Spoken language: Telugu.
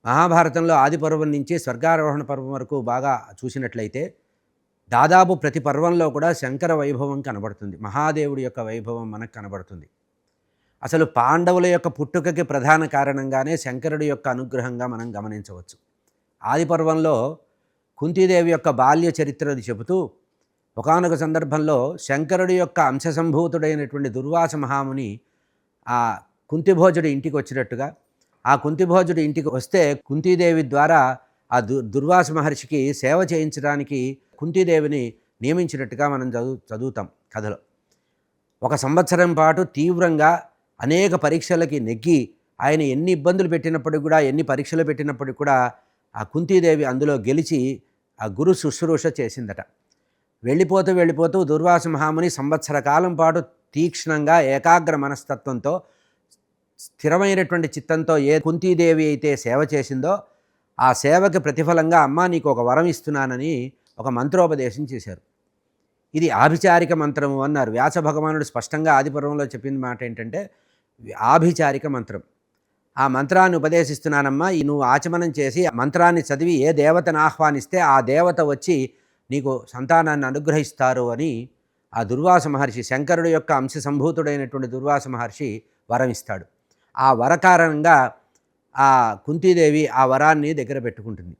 మహాభారతంలో ఆది పర్వం నుంచి స్వర్గారోహణ పర్వం వరకు బాగా చూసినట్లయితే దాదాపు ప్రతి పర్వంలో కూడా శంకర వైభవం కనబడుతుంది. మహాదేవుడి యొక్క వైభవం మనకు కనబడుతుంది. అసలు పాండవుల యొక్క పుట్టుకకి ప్రధాన కారణంగానే శంకరుడి యొక్క అనుగ్రహంగా మనం గమనించవచ్చు. ఆది పర్వంలో కుంతీదేవి యొక్క బాల్య చరిత్రది చెబుతూ ఒకానొక సందర్భంలో శంకరుడి యొక్క అంశసంభూతుడైనటువంటి దుర్వాస మహాముని ఆ కుంతిభోజుడి ఇంటికి వచ్చినట్టుగా, ఆ కుంతిభోజుడి ఇంటికి వస్తే కుంతీదేవి ద్వారా ఆ దుర్వాస మహర్షికి సేవ చేయించడానికి కుంతీదేవిని నియమించినట్టుగా మనం చదువుతాం కథలో. 1 సంవత్సరం పాటు తీవ్రంగా అనేక పరీక్షలకి నెగ్గి ఆయన ఎన్ని ఇబ్బందులు పెట్టినప్పటికి కూడా, ఎన్ని పరీక్షలు పెట్టినప్పటికి కూడా ఆ కుంతీదేవి అందులో గెలిచి ఆ గురు శుశ్రూష చేసిందట. వెళ్ళిపోతూ దుర్వాస మహాముని సంవత్సర కాలం పాటు తీక్ష్ణంగా ఏకాగ్ర మనస్తత్వంతో స్థిరమైనటువంటి చిత్తంతో ఏ కుంతీదేవి అయితే సేవ చేసిందో ఆ సేవకి ప్రతిఫలంగా అమ్మ నీకు ఒక వరం ఇస్తున్నానని ఒక మంత్రోపదేశం చేశారు. ఇది ఆభిచారిక మంత్రము అన్నారు. వ్యాస భగవానుడు స్పష్టంగా ఆదిపర్వంలో చెప్పిన మాట ఏంటంటే ఆభిచారిక మంత్రం. ఆ మంత్రాన్ని ఉపదేశిస్తున్నానమ్మా, నువ్వు ఆచమనం చేసి ఆ మంత్రాన్ని చదివి ఏ దేవతను ఆహ్వానిస్తే ఆ దేవత వచ్చి నీకు సంతానాన్ని అనుగ్రహిస్తారు అని ఆ దుర్వాస మహర్షి, శంకరుడు యొక్క అంశ సంభూతుడైనటువంటి దుర్వాస మహర్షి వరం ఇస్తాడు. ఆ వర కారణంగా ఆ కుంతీదేవి ఆ వరాన్ని దగ్గర పెట్టుకుంటుంది.